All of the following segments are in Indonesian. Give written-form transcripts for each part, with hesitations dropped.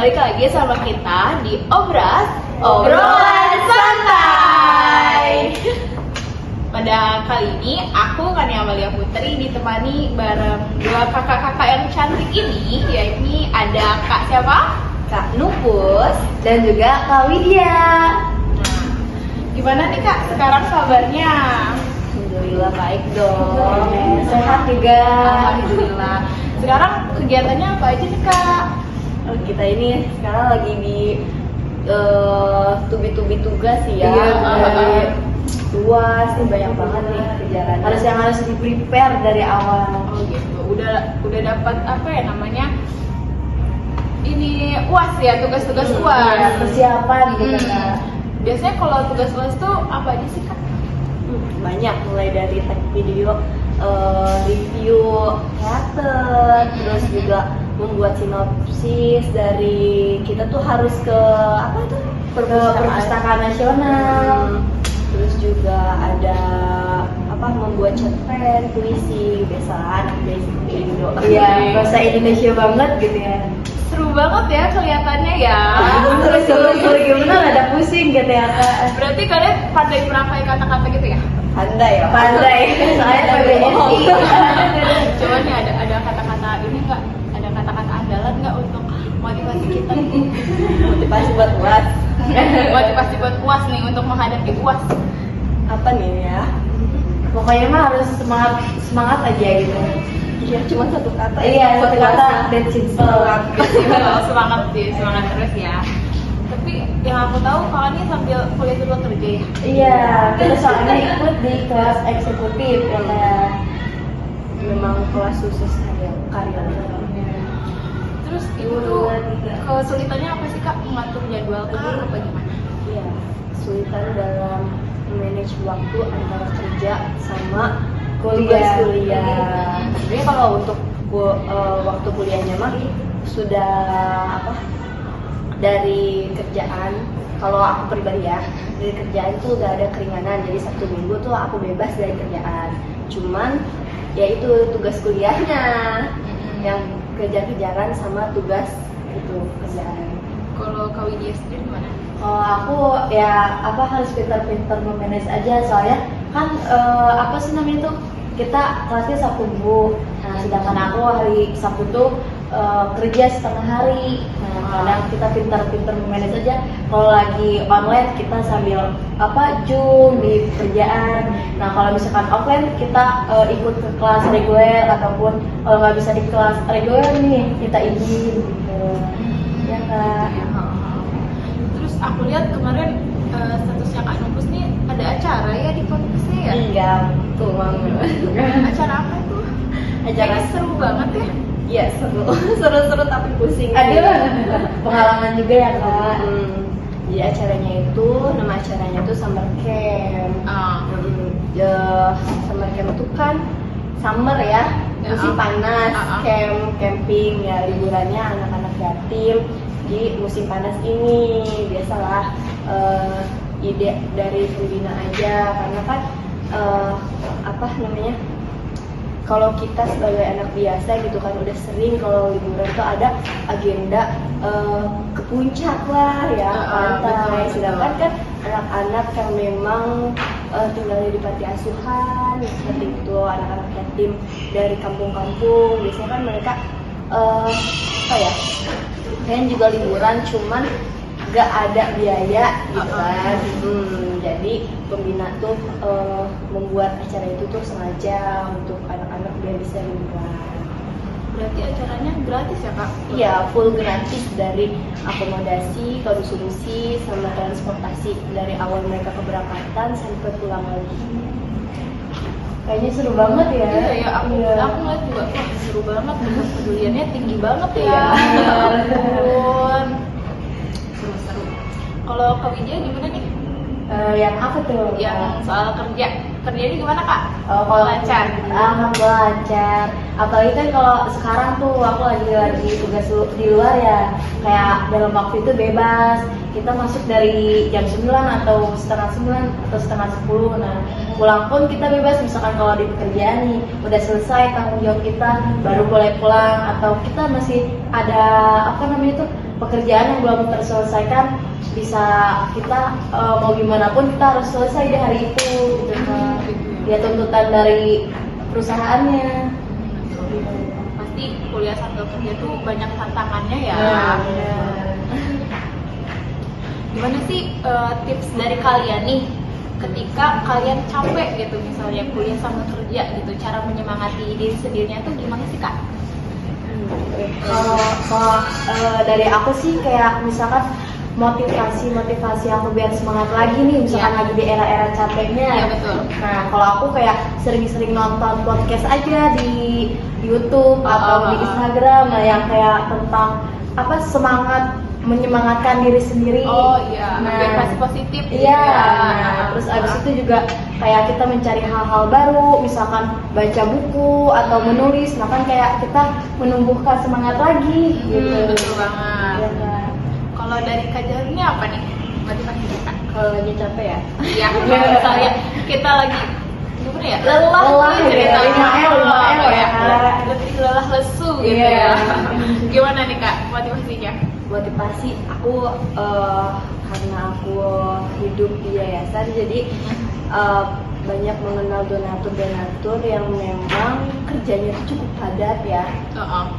balik lagi sama kita di Obras Obrolan Santai. Pada kali ini aku Kania Amalia Putri ditemani bareng dua kakak-kakak yang cantik ini, yakni ada Kak siapa? Kak Nupus dan juga Kak Widya. Nah, gimana nih Kak sekarang kabarnya? Alhamdulillah baik dong. Sehat juga. Alhamdulillah. Sekarang kegiatannya apa aja nih Kak? Kita ini sekarang lagi di tubi-tubi tugas ya. Iya. Luas nih, banyak banget nih kejaran. Harus di prepare dari awal. Oh gitu. Udah dapat apa ya namanya? Ini UAS ya, tugas-tugas UAS. Ya, persiapan gitu kan. Biasanya kalau tugas UAS tuh apa aja sih Kak? Banyak, mulai dari tag video, review teater, terus juga membuat sinopsis dari kita tuh harus ke apa itu perpustakaan nasional. Terus juga ada apa membuat cerpen, puisi, biasa anak Indo. Iya, bahasa Indonesia banget gitu ya. Seru banget ya kelihatannya ya. Seru gimana ada pusing gitu ya Kak. Berarti kalian pandai merangkai kata-kata gitu ya? Pandai. Soalnya PBSI. Coba nih ada kata-kata ini nggak? Ada kata-kata andalan nggak untuk motivasi kita? Motivasi buat UAS. Motivasi buat UAS nih untuk menghadapi UAS. Apa nih ya? Pokoknya mah harus semangat aja gitu. Iya, cuma satu kata. Iya, satu kata. That's it. Semangat sih, semangat terus ya. Tapi yang aku tahu kalian ini sambil kuliah juga kerja ya? Iya, kita soalnya ikut di kelas eksekutif ya. Memang kelas khusus karya. Terus itu tuh kesulitannya apa sih Kak? Mengatur jadwal kah apa gimana? Iya, kesulitan dalam manage waktu antara kerja sama kuliah. Jadi kalau untuk waktu kuliahnya mah sudah apa? Dari kerjaan, kalau aku pribadi ya, dari kerjaan tuh udah ada keringanan, jadi Sabtu Minggu tuh aku bebas dari kerjaan. Cuman ya itu tugas kuliahnya yang kejar-kejaran sama tugas itu kerjaan. Kalau Kak Widya sendiri gimana? Kalau aku ya apa harus pintar-pintar memanage aja, soalnya kan apa sih namanya tuh kita kelasnya Sabtu Minggu, nah sedangkan aku hari Sabtu tuh kerja setengah hari. Nah kadang kita pintar-pintar memanage aja. Kalau lagi online kita sambil apa Zoom di kerjaan. Nah kalau misalkan offline kita ikut ke kelas reguler, ataupun kalau nggak bisa di kelas reguler nih kita izin gitu. Ya Kak. Terus aku lihat kemarin statusnya Kak Nupus nih ada acara ya di podcastnya ya? Iya, tuh Acara apa tuh? Kayaknya seru banget ya? Iya seru tapi pusing. Aduh, pengalaman juga ya Kak. Jadi acaranya itu, nama acaranya itu Summer Camp. Summer Camp itu kan summer ya, musim panas, camping ya, liburannya anak-anak yatim di musim panas ini. Biasalah ide dari pembina aja, karena kan apa namanya, kalau kita sebagai anak biasa gitu kan udah sering kalau liburan tuh ada agenda ke puncak lah ya, pantai. Sedangkan kan anak-anak yang memang tinggalnya di panti asuhan seperti itu, anak-anak yatim dari kampung-kampung, biasanya kan mereka apa ya, pengen juga liburan cuman gak ada biaya gitu kan. Jadi pembina tuh membuat acara itu tuh sengaja untuk anak-anak biar bisa liburan. Berarti acaranya gratis ya Kak? Iya, full gratis, dari akomodasi, konsumsi, sama transportasi dari awal mereka keberangkatan sampai pulang lagi. Kayaknya seru banget ya. Iya, aku ngeliat juga, wah seru banget, kepeduliannya tinggi banget ya. Iya. Ampun. Seru. Kalau Kak Widya gimana nih? Yang apa tuh? Yang soal kerjanya gimana Kak? Kalau lancar. Alhamdulillah lancar. Apalagi kan kalau sekarang tuh aku lagi tugas di luar ya, kayak dalam waktu itu bebas. Kita masuk dari jam 9 atau setengah 9 atau setengah 10. Nah pulang pun kita bebas, misalkan kalau di pekerjaan nih udah selesai tanggung jawab kita baru boleh pulang, atau kita masih ada apa namanya tuh pekerjaan yang belum terselesaikan bisa kita mau gimana pun kita harus selesai di hari itu gitu kan. Dia tuntutan dari perusahaannya. Pasti kuliah sambil kerja tuh banyak tantangannya ya. Gimana sih tips dari kalian nih ketika kalian capek gitu misalnya kuliah sambil kerja gitu, cara menyemangati diri sendirinya tuh gimana sih Kak? Kalau dari aku sih kayak misalkan motivasi aku biar semangat lagi nih misalkan lagi di era-era capeknya. Iya betul. Nah kalau aku kayak sering-sering nonton podcast aja di YouTube atau di Instagram, nah yang kayak tentang apa menyemangatkan diri sendiri. Oh iya, motivasi positif. Iya. Nah, terus abis itu juga kayak kita mencari hal-hal baru, misalkan baca buku atau menulis, nah kan kayak kita menumbuhkan semangat lagi gitu. Betul banget. Iya kan. Kalau dari Kak Jaru ini apa nih motivasi kita? Kalau lagi capek ya? Iya. Kalau misalnya kita lagi gimana ya? Lelah gitu ya, 5L ya. Lebih lelah lesu gitu Iya. ya. Gimana nih Kak motivasinya? Motivasi aku karena aku hidup di yayasan, jadi banyak mengenal donatur yang memang kerjanya cukup padat ya.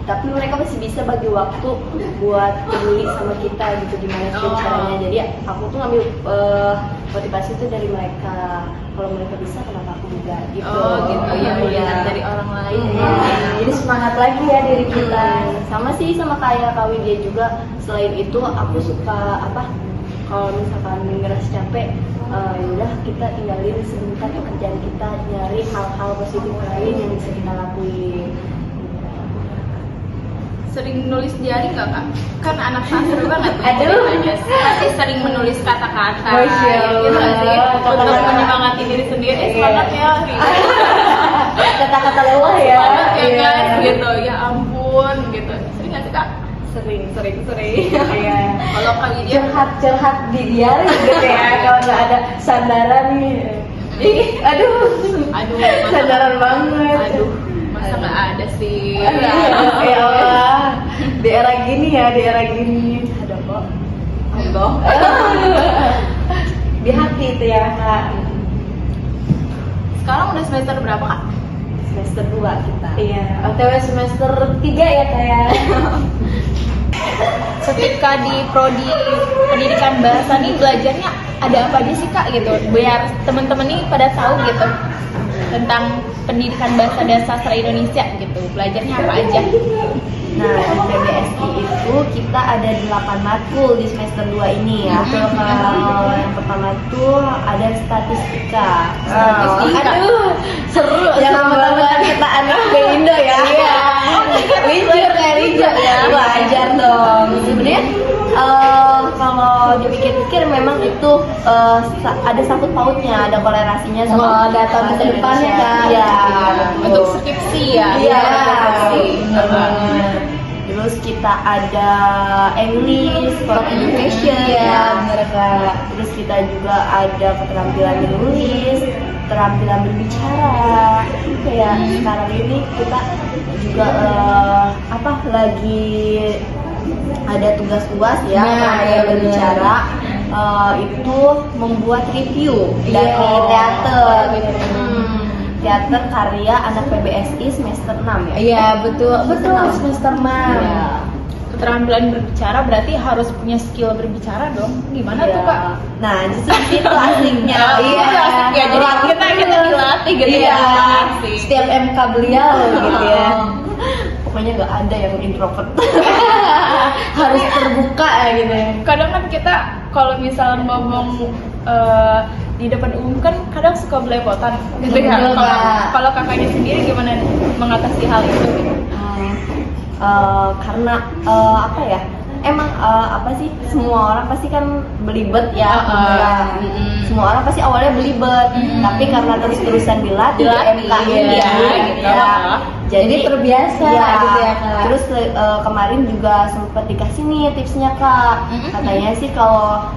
Tapi mereka masih bisa bagi waktu buat peduli sama kita gitu, gimana sih caranya. Jadi aku tuh ngambil motivasi itu dari mereka. Kalau mereka bisa, kenapa aku juga gitu. Oh gitu ya, dari orang lain. Jadi semangat lagi ya diri kita. Sama sih sama kayak Kak Widya juga. Selain itu aku suka kalau misalkan ngerasa capek, yaudah kita tinggalin sebentar pekerjaan kita, nyari hal-hal positif lain yang bisa kita lakuin. Sering nulis diary nggak Kak? Kan anak sastra banget tuh. Aduh. ceritanya. Pasti sering menulis kata-kata. Masya Allah. Gitu nggak sih? Untuk Kata-kata. menyemangati diri sendiri. Iya. Semangat ya. Kata-kata lelah ya. Semangat ya Iya. guys. Gitu. Ya ampun. Gitu. Sering nggak sih Kak? Sering. Iya. Kalau Kak Widya Curhat di diary gitu ya. Kalau nggak ada sandaran nih. Ih, aduh. Sandaran banget. Aduh. Masa nggak ada sih? Ya Allah, di era gini. Ada kok. Allah. Di hati itu ya Kak. Sekarang udah semester berapa Kak? Semester 2 kita. Iya. OTW semester 3 ya kayak. Ketika di prodi pendidikan bahasa nih belajarnya ada apa aja sih Kak gitu? Biar temen-temen nih pada tahu gitu tentang pendidikan bahasa dan sastra Indonesia gitu. Belajarnya apa aja? Nah, di PBSI itu kita ada 8 matkul di semester 2 ini ya. Kalau yang pertama tuh ada statistika. Aduh, seru. Yang pertama kita anak Indo ya. Iya. Rinjo ya. Wajar dong. Sebenarnya kalau dipikir-pikir memang itu ada sangkut pautnya, ada kolerasinya sama data masa depannya kan. Iya. Untuk skripsi ya. Iya. Benar banget. Terus kita ada English for Education, Iya, bener Kak. Terus kita juga ada keterampilan menulis, keterampilan berbicara. Kayak sekarang ini kita juga lagi ada tugas-tugas ya kayak berbicara. Itu membuat review dari teater teater karya anak PBSI semester 6 ya? Iya betul semester 6 ya. Keterampilan berbicara berarti harus punya skill berbicara dong. Gimana tuh Kak? Nah justru itu asiknya. Iya asiknya. Jadi kita dilatih gitu ya. Setiap MK beliau gitu ya. Pokoknya nggak ada yang introvert. Harus terbuka ya gitu ya. Kadang kan kita kalau misalnya ngomong di depan umum kan kadang suka belepotan gitu ya. Kalau kakaknya sendiri gimana mengatasi hal itu gitu? Karena emang semua orang pasti kan belibet ya. Semua orang pasti awalnya belibet, tapi karena terus-terusan dilatih MK ini ya, gitu ya. Jadi terbiasa gitu ya Kak. Terus kemarin juga sempat dikasih nih tipsnya Kak. Katanya sih kalau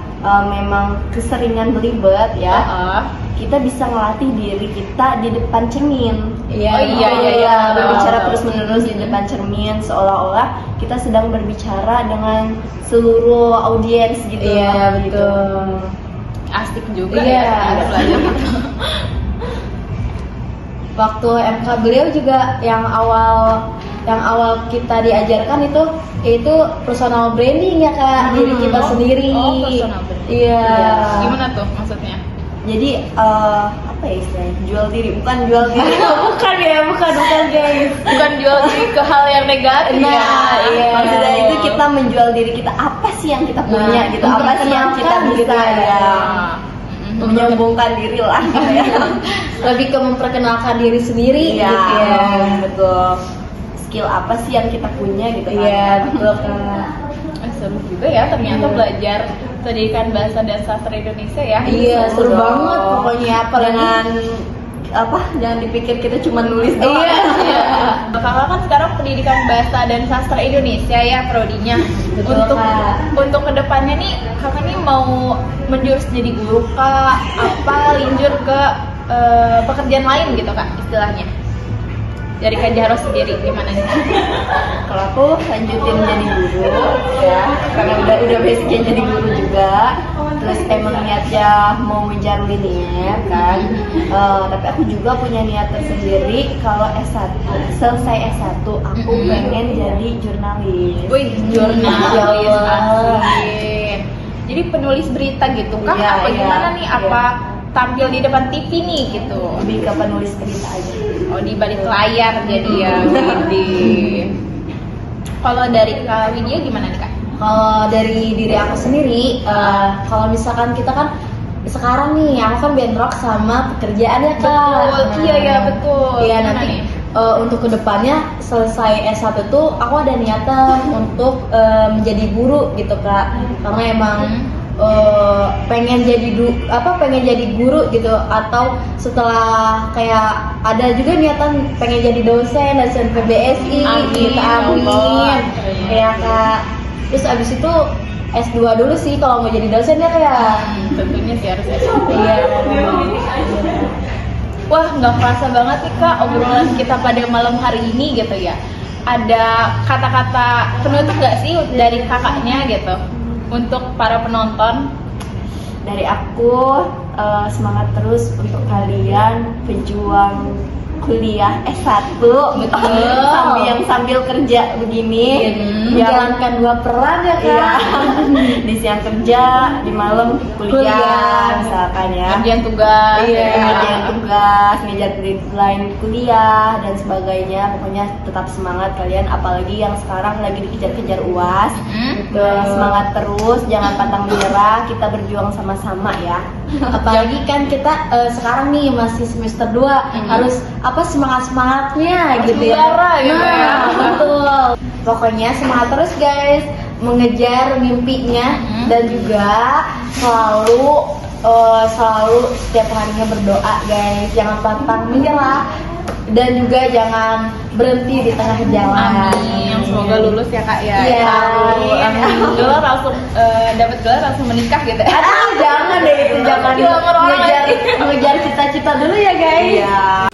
memang keseringan belibet ya, kita bisa ngelatih diri kita di depan cermin. Iya, Oh, iya. berbicara terus-menerus di depan cermin seolah-olah kita sedang berbicara dengan seluruh audiens gitu. Iya, gitu. betul. Asik juga Iya. ya ada belajar gitu. Waktu MK beliau juga yang awal kita diajarkan itu personal branding ya Kak, diri kita sendiri. Oh, personal branding. Iya. Gimana tuh maksudnya? Jadi apa ya istilahnya? Jual diri, bukan jual diri. bukan guys. Bukan jual diri ke hal yang negatif Nah, ya. iya. Maksudnya itu kita menjual diri kita, apa sih yang kita punya gitu, apa sih yang kita bisa ya. Menyombongkan diri lah ya. Lebih ke memperkenalkan diri sendiri Iya, gitu ya. Betul. Skill apa sih yang kita punya gitu kan. Iya, betul Kak. Seru juga ya ternyata belajar pendidikan bahasa dan sastra Indonesia ya. Iya, seru dong. banget pokoknya, apalagi jangan dipikir kita cuma nulis doang. Iya. Kakak kan sekarang pendidikan bahasa dan sastra Indonesia ya prodinya. Betul, Kak. Untuk kedepannya nih kakak nih mau menjurus jadi guru kak, apa lanjut ke pekerjaan lain gitu kak istilahnya? Dari Kak Jaro sendiri gimana nih? Kalau aku lanjutin jadi guru ya, karena udah basicnya jadi guru juga. Terus emang niatnya mau mengejar linear kan. Tapi aku juga punya niat tersendiri kalau selesai S1 aku pengen jadi jurnalis. Wih, jurnalis asli. Jadi penulis berita gitu kah? Iya, Apa iya, gimana nih? iya. Apa tampil di depan TV nih gitu? Lebih ke penulis berita aja. Oh, di balik layar jadi ya. Kalau dari Kak Widya gimana nih Kak? Kalau dari diri aku sendiri, kalau misalkan kita kan sekarang nih, aku kan bentrok sama pekerjaan ya Kak. Betul, iya betul. Iya Gimana nanti nih? untuk kedepannya selesai S1 tuh aku ada niatan untuk menjadi guru gitu Kak, karena emang pengen jadi guru gitu, atau setelah kayak ada juga niatan pengen jadi dosen PBSI. Amin, gitu, ya Allah. ya Kak. Terus abis itu S2 dulu sih kalau mau jadi dosen ya Kak. Tentunya sih harus Iya. Wah, nggak kerasa banget nih Kak obrolan kita pada malam hari ini gitu ya. Ada kata-kata penutup nggak sih dari kakaknya gitu untuk para penonton? Dari aku semangat terus untuk kalian pejuang kuliah S1, Betul. sambil kerja begini, menjalankan 2 peran ya Kak. Iya. Di siang kerja, di malam kuliah misalkan ya. Kerjaan tugas. Iya, ya. ngerjain tugas, ngejar deadline kuliah dan sebagainya. Pokoknya tetap semangat kalian, apalagi yang sekarang lagi dikejar-kejar UAS. Semangat terus, jangan pantang menyerah, kita berjuang sama-sama ya. Apalagi kan kita sekarang nih masih semester 2, harus semangat-semangatnya gitu ya. Membara gitu ya. Betul. Pokoknya semangat terus guys, mengejar mimpinya dan juga selalu setiap harinya berdoa guys, jangan pantang menyerah dan juga jangan berhenti di tengah jalan. Amin. Semoga lulus ya Kak ya. Iya. Amin. Gelar langsung dapat gelar langsung menikah gitu. Aduh, jangan deh itu, jangan Gila, orang ngejar cita-cita dulu ya guys. Iya.